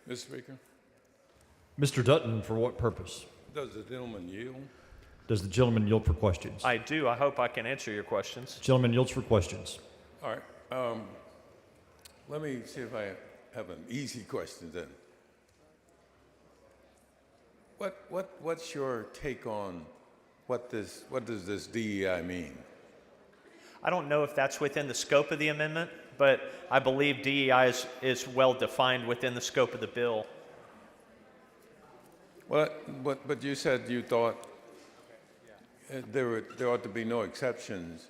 Mr. Speaker, Mr. Dutton, for what purpose? does the gentleman yield? Does the gentleman yield for questions? I do. I hope I can answer your questions. Gentleman yields for questions. All right. Let me see if I have an easy question then. What's your take on what does this DEI mean? I don't know if that's within the scope of the amendment, but I believe DEI is well defined within the scope of the bill. Well, but you said you thought there ought to be no exceptions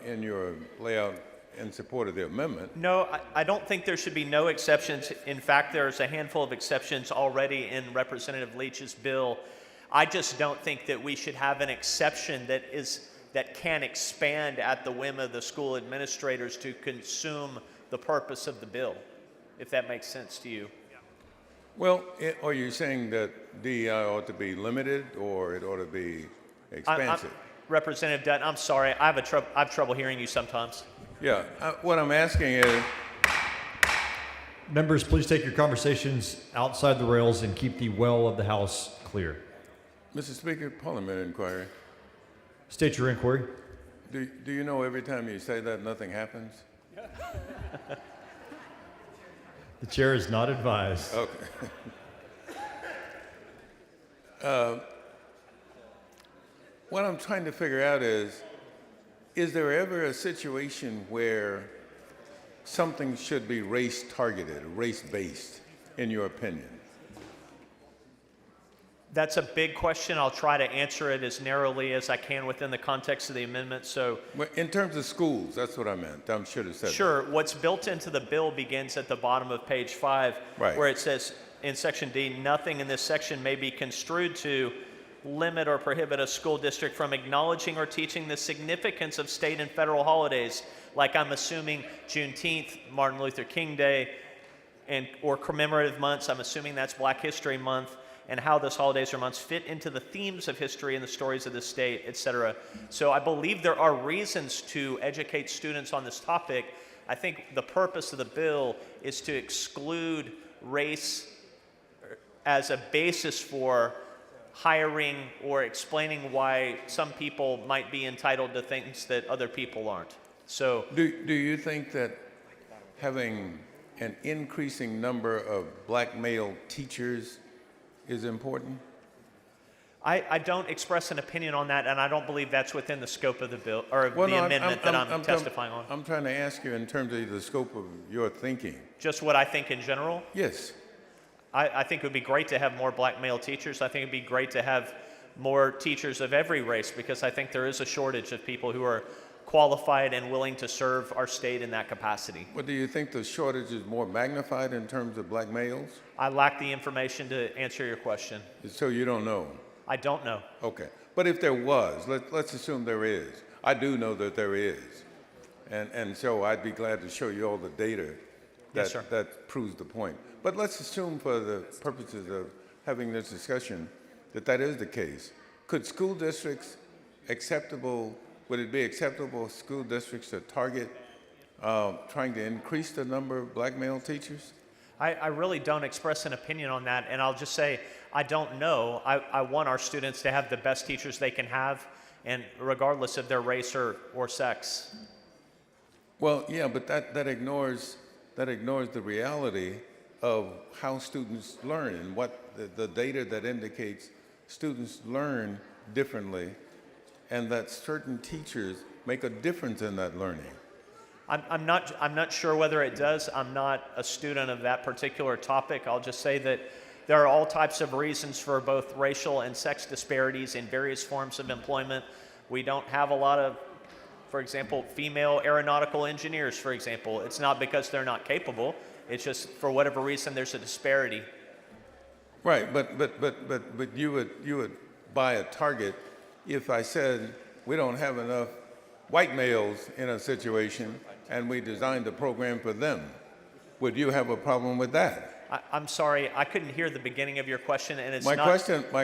in your layout in support of the amendment. No, I don't think there should be no exceptions. In fact, there's a handful of exceptions already in Representative Leach's bill. I just don't think that we should have an exception that can expand at the whim of the school administrators to consume the purpose of the bill, if that makes sense to you. Well, are you saying that DEI ought to be limited or it ought to be expansive? Representative Dutton, I'm sorry. I have trouble hearing you sometimes. Yeah, what I'm asking is, Members, please take your conversations outside the rails and keep the well of the House clear. Mr. Speaker, parliamentary inquiry. State your inquiry. Do you know every time you say that nothing happens? The chair is not advised. Okay. What I'm trying to figure out is there ever a situation where something should be race targeted, race based, in your opinion? That's a big question. I'll try to answer it as narrowly as I can within the context of the amendment. So, In terms of schools, that's what I meant. I should have said sure, what's built into the bill begins at the bottom of page 5, Right. where it says in section D, nothing in this section may be construed to limit or prohibit a school district from acknowledging or teaching the significance of state and federal holidays, like I'm assuming Juneteenth, Martin Luther King Day, or commemorative months. I'm assuming that's Black History Month, and how those holidays or months fit into the themes of history and the stories of the state, etc. So I believe there are reasons to educate students on this topic. I think the purpose of the bill is to exclude race as a basis for hiring or explaining why some people might be entitled to things that other people aren't. So, Do you think that having an increasing number of black male teachers is important? I don't express an opinion on that, and I don't believe that's within the scope of the bill or Well, the no, amendment that I'm testifying on. I'm trying to ask you in terms of the scope of your thinking. Just what I think in general. Yes. I think it would be great to have more black male teachers. I think it'd be great to have more teachers of every race, because I think there is a shortage of people who are qualified and willing to serve our state in that capacity. Well, do you think the shortage is more magnified in terms of black males? I lack the information to answer your question. So you don't know? I don't know. Okay. But if there was, let's assume there is. I do know that there is. And so I'd be glad to show you all the data Yes, sir. that proves the point. But let's assume for the purposes of having this discussion that is the case. Could school districts would it be acceptable for school districts to target trying to increase the number of black male teachers? I really don't express an opinion on that, and I'll just say I don't know. I want our students to have the best teachers they can have, and regardless of their race or sex. Well, yeah, but that ignores the reality of how students learn and what the data that indicates students learn differently, and that certain teachers make a difference in that learning. I'm not sure whether it does. I'm not a student of that particular topic. I'll just say that there are all types of reasons for both racial and sex disparities in various forms of employment. We don't have a lot of, for example, female aeronautical engineers, for example. It's not because they're not capable. It's just for whatever reason there's a disparity. Right, but you would buy a target if I said we don't have enough white males in a situation and we designed a program for them. Would you have a problem with that? I'm sorry, I couldn't hear the beginning of your question, and it's My not...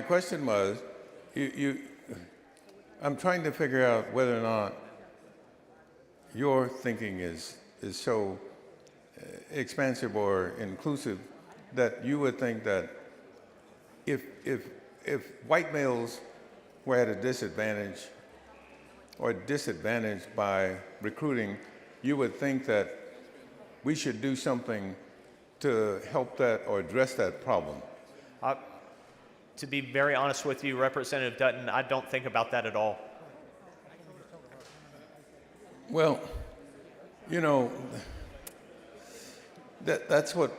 question was, I'm trying to figure out whether or not your thinking is so expansive or inclusive that you would think that if white males were at a disadvantage or disadvantaged by recruiting, you would think that we should do something to help that or address that problem. To be very honest with you, Representative Dutton, I don't think about that at all. Well, you know, that's what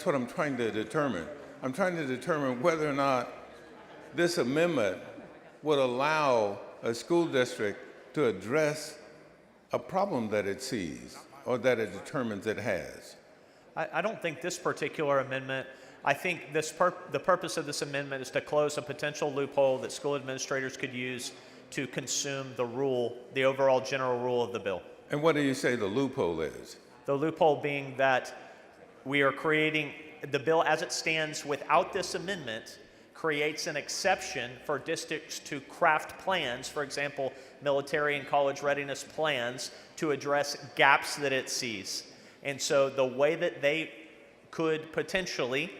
I'm trying to determine. I'm trying to determine whether or not this amendment would allow a school district to address a problem that it sees or that it determines it has. I don't think this particular amendment, I think the purpose of this amendment is to close a potential loophole that school administrators could use to consume the overall general rule of the bill. And what do you say the loophole is? The loophole being that we are creating, the bill as it stands without this amendment creates an exception for districts to craft plans, for example, military and college readiness plans, to address gaps that it sees. And so the way that they could potentially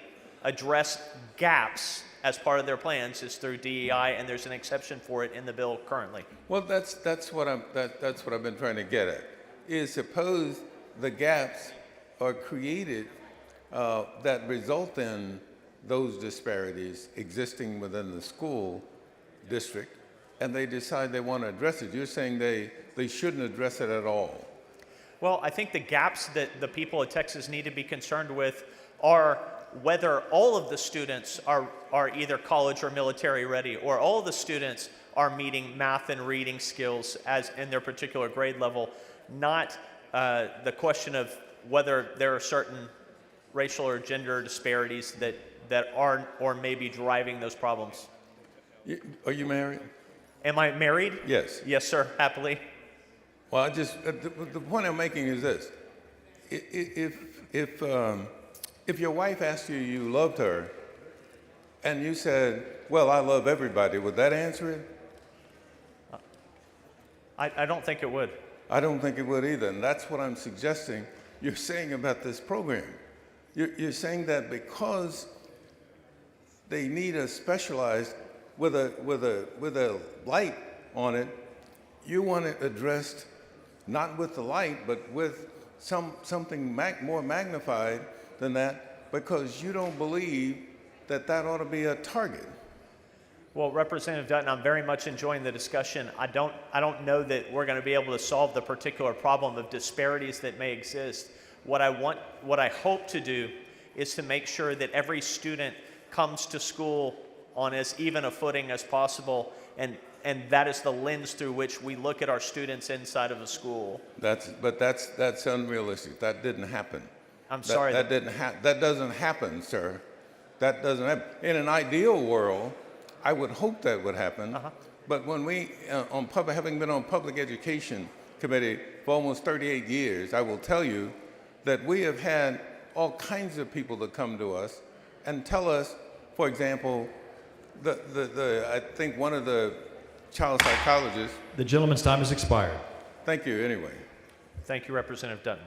address gaps as part of their plans is through DEI, and there's an exception for it in the bill currently. Well, that's what I've been trying to get at. Is suppose the gaps are created that result in those disparities existing within the school district, and they decide they want to address it. You're saying they shouldn't address it at all. Well, I think the gaps that the people of Texas need to be concerned with are whether all of the students are either college or military ready, or all of the students are meeting math and reading skills as in their particular grade level, not the question of whether there are certain racial or gender disparities that are or may be driving those problems. Are you married? Am I married? Yes. Yes, sir, happily. Well, the point I'm making is this: if your wife asked you loved her, and you said, "Well, I love everybody," would that answer it? I don't think it would. I don't think it would either, and that's what I'm suggesting. You're saying about this program. You're saying that because they need a specialized with a light on it, you want it addressed not with the light, but with something more magnified than that, because you don't believe that ought to be a target. Well, Representative Dutton, I'm very much enjoying the discussion. I don't know that we're going to be able to solve the particular problem of disparities that may exist. What I hope to do is to make sure that every student comes to school on as even a footing as possible, and that is the lens through which we look at our students inside of a school. That's unrealistic. That didn't happen. I'm sorry. That doesn't happen, sir. That doesn't happen. In an ideal world, I would hope that would happen. But when we, having been on Public Education Committee for almost 38 years, I will tell you that we have had all kinds of people that come to us and tell us, for example, I think one of the child psychologists. The gentleman's time has expired. Thank you, anyway. Thank you, Representative Dutton.